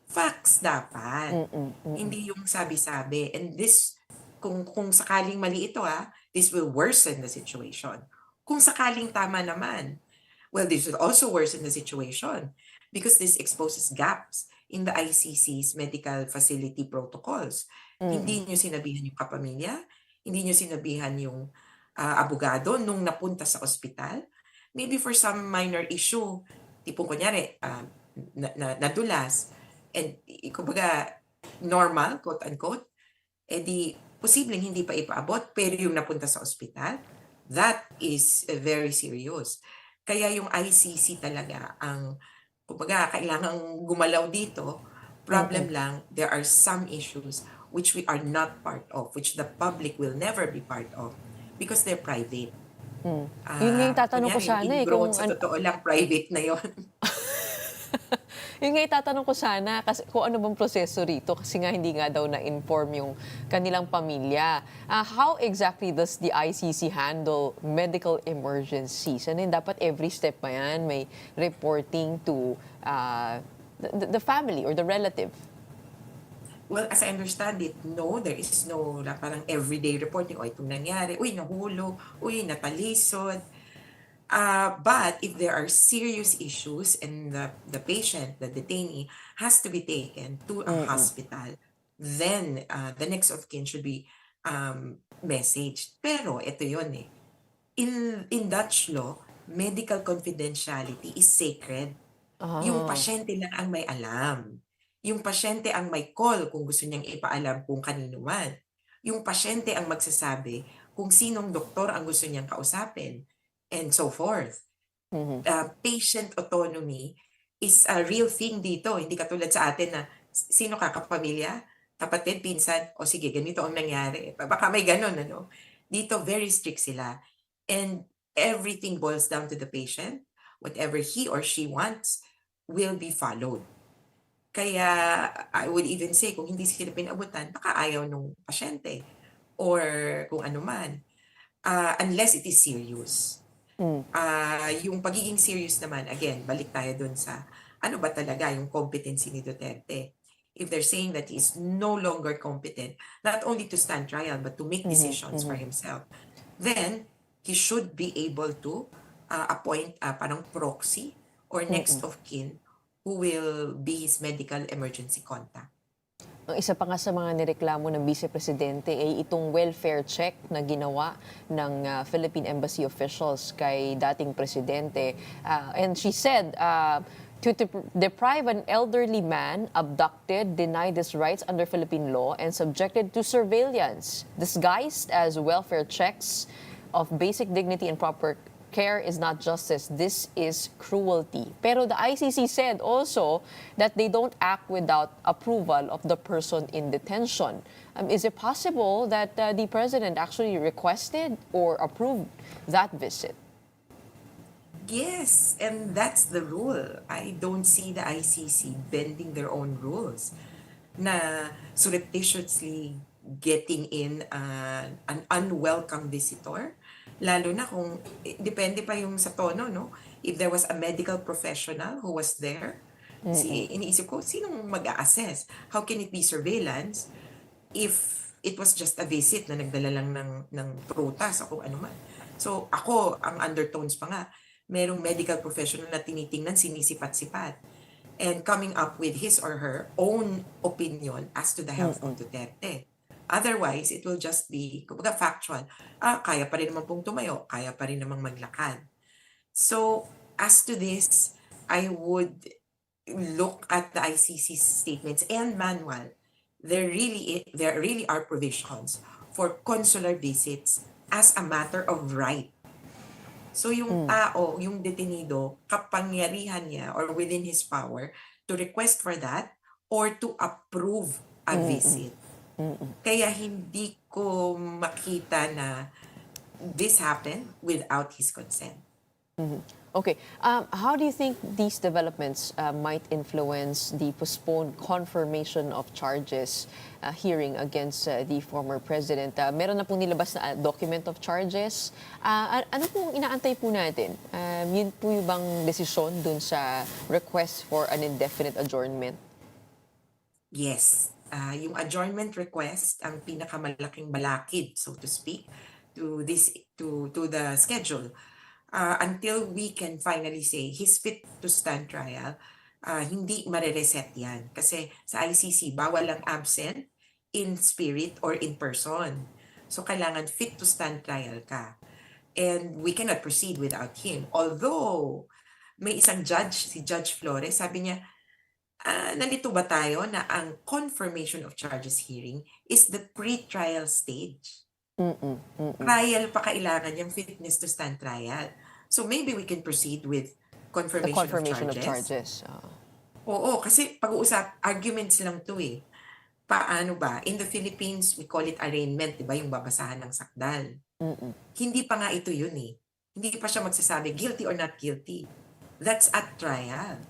Facts dapat. Hindi yung sabi-sabi. And this, kung sakaling mali ito this will worsen the situation. Kung sakaling tama naman, well, this will also worsen the situation because this exposes gaps in the ICC's medical facility protocols. Hindi nyo sinabihan yung kapamilya, hindi nyo sinabihan yung abogado nung napunta sa ospital. Maybe for some minor issue, tipong kunyari, nadulas, and kumbaga normal, quote-unquote, di posibleng hindi pa ipaabot, pero yung napunta sa ospital, that is very serious. Kaya yung ICC talaga ang, kumbaga, kailangang gumalaw dito. Problem lang, there are some issues which we are not part of, which the public will never be part of because they're private. Yun nga yung tatanong ko sana kung sa totoo lang, private na yon. Yung nga itatanong ko sana kasi kung ano bang proseso rito kasi nga hindi nga daw na-inform yung kanilang pamilya. How exactly does the ICC handle medical emergencies? Ano yun, dapat every step pa yan may reporting to the family or the relative? Well, as I understand it, no, there is no parang everyday reporting, o itong nangyari, uy, nahulog, uy, natalisod. But if there are serious issues and the patient, the detainee, has to be taken to a hospital, then the next of kin should be messaged. Pero ito yun eh. In Dutch law, medical confidentiality is sacred. Yung pasyente lang ang may alam. Yung pasyente ang may call kung gusto niyang ipaalam kung kanino man. Yung pasyente ang magsasabi kung sinong doktor ang gusto niyang kausapin, and so forth. Patient autonomy is a real thing dito. Hindi katulad sa atin na sino ka, kapamilya, kapatid, pinsan, o sige, ganito ang nangyari. Baka may ganun, ano? Dito, very strict sila. And everything boils down to the patient. Whatever he or she wants will be followed. Kaya I would even say, kung hindi sila pinabutan, baka ayaw nung pasyente or kung ano man. Unless it is serious. Yung pagiging serious naman, again, balik tayo dun sa ano ba talaga yung competency ni Duterte. If they're saying that he is no longer competent, not only to stand trial, but to make decisions for himself, then he should be able to appoint parang proxy or next of kin who will be his medical emergency contact. Ang isa pa nga sa mga nireklamo ng Vice Presidente ay itong welfare check na ginawa ng Philippine Embassy officials kay dating Presidente. And she said, to deprive an elderly man abducted, denied his rights under Philippine law, and subjected to surveillance, disguised as welfare checks of basic dignity and proper care is not justice. This is cruelty. Pero the ICC said also that they don't act without approval of the person in detention. Is it possible that the president actually requested or approved that visit? Yes, and that's the rule. I don't see the ICC bending their own rules na surreptitiously getting in an unwelcome visitor. Lalo na kung, depende pa yung sa tono, no? If there was a medical professional who was there, iniisip ko, sinong mag-a-assess? How can it be surveillance if it was just a visit na nagdala lang ng prutas o kung ano man? So ako, ang undertones pa nga, merong medical professional na tinitingnan, sinisipat-sipat, and coming up with his or her own opinion as to the health of Duterte. Otherwise, it will just be, kumbaga factual. Kaya pa rin naman pong tumayo, kaya pa rin namang maglakad. So, as to this, I would look at the ICC statements and manual. There really are provisions for consular visits as a matter of right. So, yung tao, yung detenido, kapangyarihan niya or within his power to request for that or to approve a visit. Kaya hindi ko makita na this happened without his consent. Okay. How do you think these developments might influence the postponed confirmation of charges hearing against the former president? Meron na pong nilabas na document of charges. Ano pong inaantay po natin? Yun po yung bang desisyon dun sa request for an indefinite adjournment? Yes. Yung adjournment request ang pinakamalaking balakid, so to speak, to the schedule. Until we can finally say he's fit to stand trial, hindi mare-reset yan. Kasi sa ICC, bawal ang absent in spirit or in person. So kailangan fit to stand trial ka. And we cannot proceed without him. Although, may isang judge, si Judge Flores, sabi niya, nalito ba tayo na ang confirmation of charges hearing is the pre-trial stage? Trial pa kailangan yung fitness to stand trial. So maybe we can proceed with confirmation of charges. Oo, kasi pag-uusap, arguments lang to eh. Paano ba? In the Philippines, we call it arraignment, di ba? Yung babasahan ng sakdal. Hindi pa nga ito yun eh. Hindi pa siya magsasabi, guilty or not guilty. That's at trial.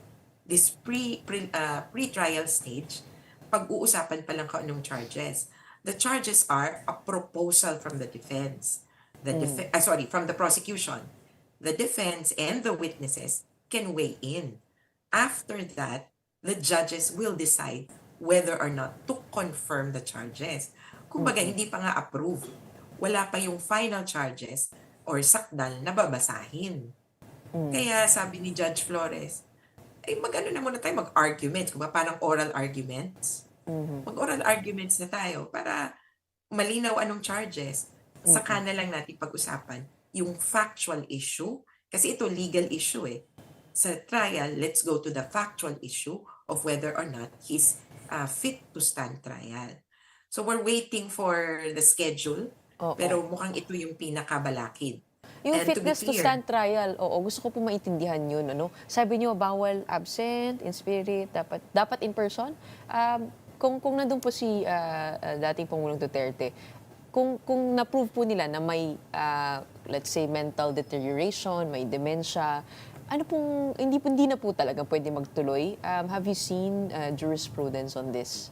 this pre-trial stage, pag-uusapan pa lang kung anong charges. The charges are a proposal from the defense. From the prosecution. The defense and the witnesses can weigh in. After that, the judges will decide whether or not to confirm the charges. Kumbaga, hindi pa nga approved. Wala pa yung final charges or sakdal na babasahin. Kaya sabi ni Judge Flores, ay mag-ano na muna tayo, mag-arguments. Kung ba parang oral arguments. Mag-oral arguments na tayo para malinaw anong charges. Saka na lang natin pag-usapan yung factual issue. Kasi ito legal issue eh. Sa trial, let's go to the factual issue of whether or not he's fit to stand trial. So we're waiting for the schedule. Pero mukhang ito yung pinakabalakid. Yung And fitness to clear, stand trial, gusto ko po maintindihan yun. Ano? Sabi niyo, bawal absent, in spirit, dapat in person. Kung nandun po si dating Pangulong Duterte, kung na-prove po nila na may, let's say, mental deterioration, may dementia, ano pong, hindi na po talaga pwede magtuloy. Have you seen jurisprudence on this?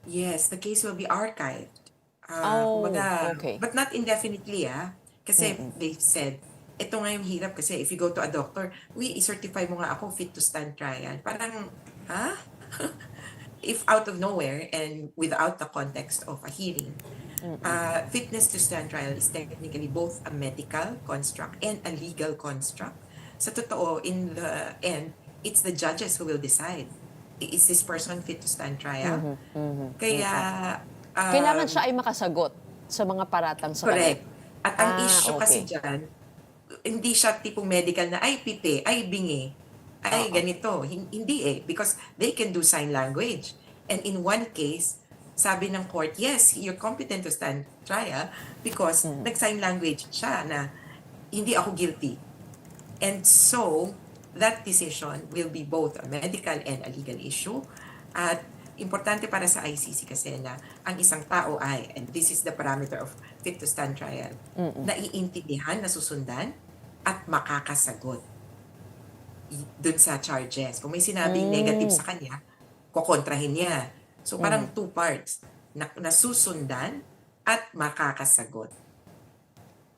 yes, the case will be archived. Okay. But not indefinitely, Kasi they said, ito nga yung hirap kasi if you go to a doctor, i-certify mo nga ako fit to stand trial. Parang, if out of nowhere and without the context of a hearing, fitness to stand trial is technically both a medical construct and a legal construct. Sa totoo, in the end, it's the judges who will decide. Is this person fit to stand trial? Kaya, Kailangan siya ay makasagot sa mga paratang sa correct. kanya. At ang issue kasi Okay. dyan, hindi siya tipong medical na, ay pipi, ay bingi, ay ganito. Hindi eh, because they can do sign language. And in one case, sabi ng court, yes, you're competent to stand trial because nag-sign language siya na hindi ako guilty. And so, that decision will be both a medical and a legal issue. At importante para sa ICC kasi na ang isang tao ay, and this is the parameter of fit to stand trial, naiintindihan, nasusundan, at makakasagot dun sa charges. Kung may sinabing negative sa kanya, kukontrahin niya. So parang two parts, nasusundan at makakasagot.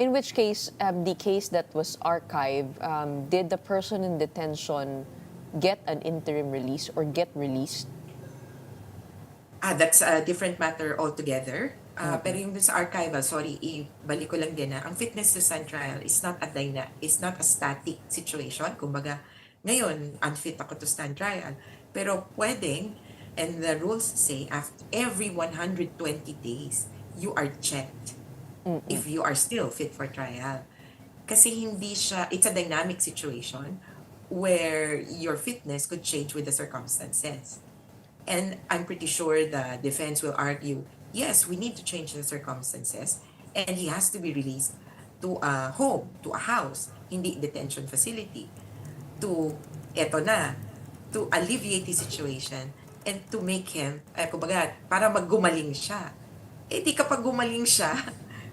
In which case, the case that was archived, did the person in detention get an interim release or get released? That's a different matter altogether. Pero yung dun sa archival, ibalik ko lang din na ang fitness to stand trial is not a static situation. Kumbaga, ngayon, unfit ako to stand trial. Pero pwedeng, and the rules say, after every 120 days, you are checked if you are still fit for trial. Kasi it's a dynamic situation where your fitness could change with the circumstances. And I'm pretty sure the defense will argue, yes, we need to change the circumstances and he has to be released to a home, to a house, hindi detention facility, to alleviate the situation and to make him, kumbaga, para maggumaling siya. Di kapag gumaling siya,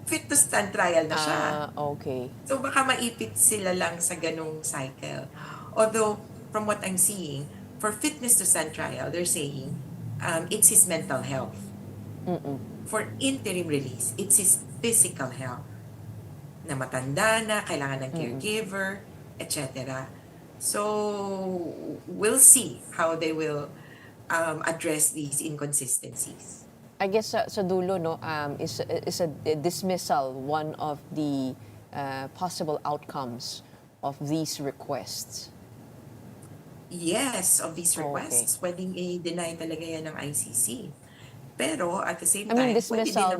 fit to stand trial na siya. Okay. So baka maipit sila lang sa ganung cycle. Although, from what I'm seeing, for fitness to stand trial, they're saying it's his mental health. For interim release, it's his physical health. Na matanda na, kailangan ng caregiver, etc. So, we'll see how they will address these inconsistencies. I guess sa dulo, no, is a dismissal one of the possible outcomes of these requests? Yes, of these requests. Pwedeng i-deny talaga yan ng ICC. Pero at the same time, I mean, dismissal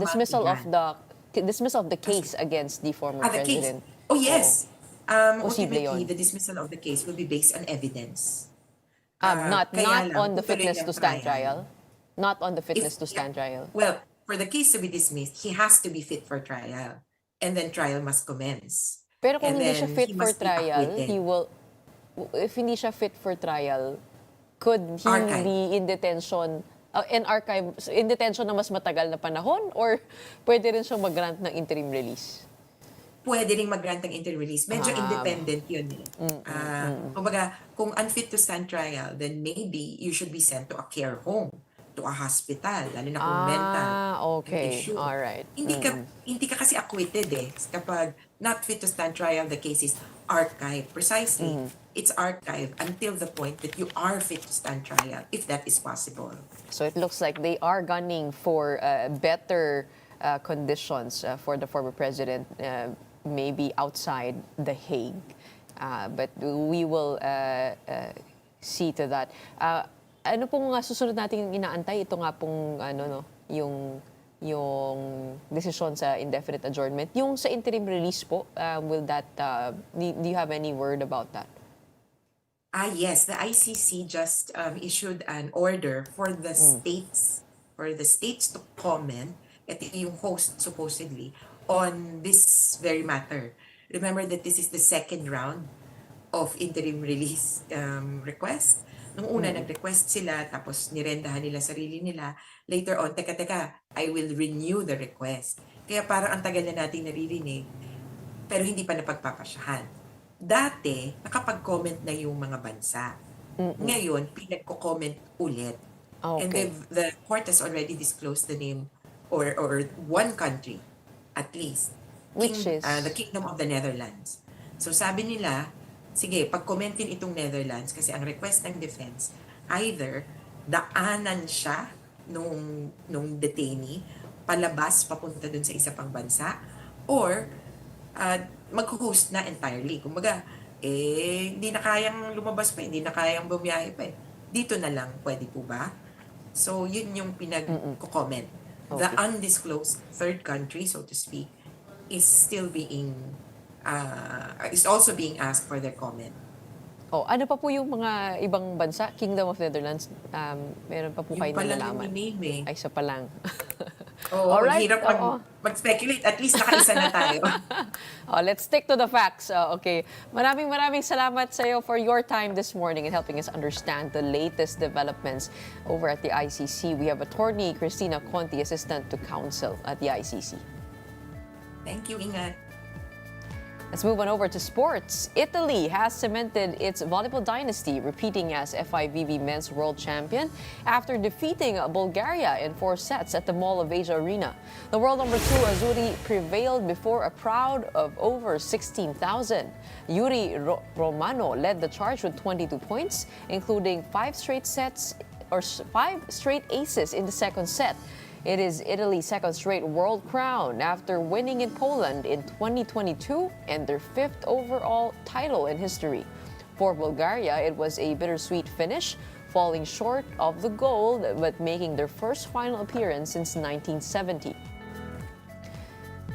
of the case against the former the president. case. Oh, yes. Posible Ultimately, yun. the dismissal of the case will be based on evidence. Not Kaya lang, on the tutuloy fitness ang to stand trial. Not on the fitness to If- stand trial. Well, for the case to be dismissed, he has to be fit for trial. And then trial must commence. Pero kung And hindi siya then fit he for must be trial, acquitted. if hindi siya fit for trial, could he Archive. be in detention, in detention na mas matagal na panahon, or pwede rin siyang mag-grant ng interim release? pwede ring mag-grant ng interim release. Medyo independent yun eh. Kumbaga, kung unfit to stand trial, then maybe you should be sent to a care home, to a hospital, lalo na kung mental Okay. issue. All right. Hindi ka kasi acquitted eh. Kapag not fit to stand trial, the case is archived. Precisely, it's archived until the point that you are fit to stand trial, if that is possible. So it looks like they are gunning for better conditions for the former president, maybe outside The Hague. But we will see to that. Ano pong susunod nating inaantay? Ito nga pong yung desisyon sa indefinite adjournment. Yung sa interim release po, will that do you have any word about that? Yes, the ICC just issued an order for the states to comment at yung host supposedly on this very matter. Remember that this is the second round of interim release request. Nung una, nag-request sila, tapos nirendahan nila sarili nila. Later on, teka, I will renew the request. Kaya parang ang tagal na nating naririnig, pero hindi pa napagpapasyahan. Dati, nakapag-comment na yung mga bansa. Ngayon, pinagko-comment ulit. Okay. And the court has already disclosed the name or one country, at least. Which is? The Kingdom of the Netherlands. So sabi nila, sige, pag-commentin itong Netherlands kasi ang request ng defense, either daanan siya nung detainee palabas papunta dun sa isa pang bansa or mag-host na entirely. Kumbaga, hindi na kayang lumabas pa, hindi na kayang bumiyahe pa. Dito na lang, pwede po ba? So, yun yung pinag-comment. The undisclosed third country, so to speak, is still being is also being asked for their comment. Ano pa po yung mga ibang bansa? Kingdom of Netherlands, meron pa po kayo nalalaman? Ay, isa pa lang. Alright. Hirap mag-speculate. At least nakaisa na tayo. Let's stick to the facts. Okay. Maraming salamat sa iyo for your time this morning and helping us understand the latest developments over at the ICC. We have attorney Christina Conti, assistant to counsel at the ICC. Thank you, Ingat. Let's move on over to sports. Italy has cemented its volleyball dynasty, repeating as FIVB Men's World Champion after defeating Bulgaria in 4 sets at the Mall of Asia Arena. The world number 2 Azzurri prevailed before a crowd of over 16,000. Yuri Romano led the charge with 22 points, including 5 straight aces in the second set. It is Italy's second straight world crown after winning in Poland in 2022 and their 5th overall title in history. For Bulgaria, it was a bittersweet finish, falling short of the gold but making their first final appearance since 1970.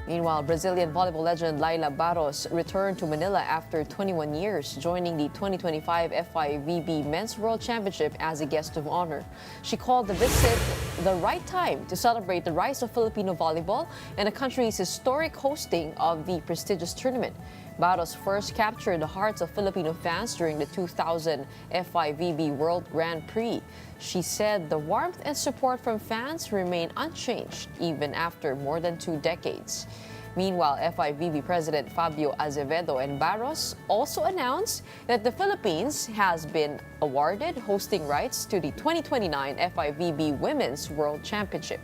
Meanwhile, Brazilian volleyball legend Laila Barros returned to Manila after 21 years, joining the 2025 FIVB Men's World Championship as a guest of honor. She called the visit the right time to celebrate the rise of Filipino volleyball and the country's historic hosting of the prestigious tournament. Barros first captured the hearts of Filipino fans during the 2000 FIVB World Grand Prix. She said the warmth and support from fans remain unchanged even after more than 2 decades. Meanwhile, FIVB President Fabio Azevedo and Barros also announced that the Philippines has been awarded hosting rights to the 2029 FIVB Women's World Championship.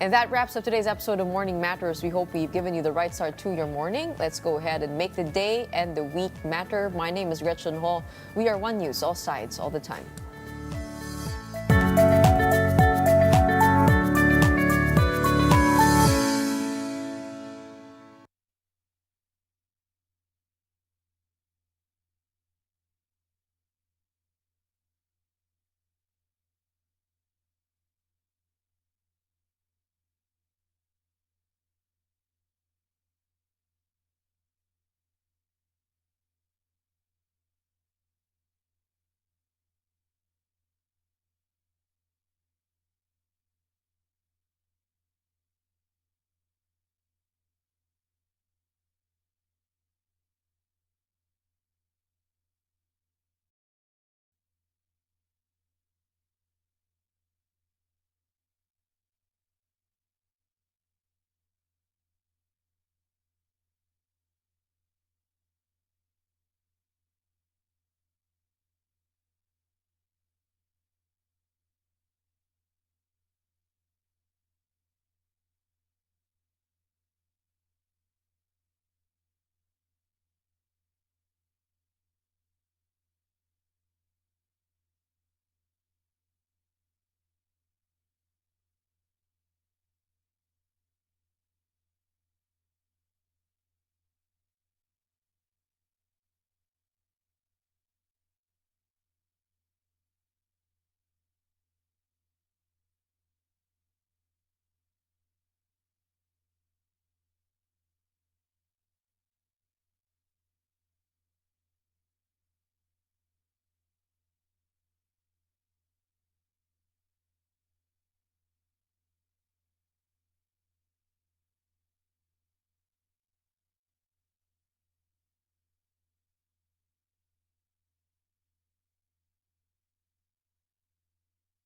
And that wraps up today's episode of Morning Matters. We hope we've given you the right start to your morning. Let's go ahead and make the day and the week matter. My name is Gretchen Hall. We are One News, all sides, all the time.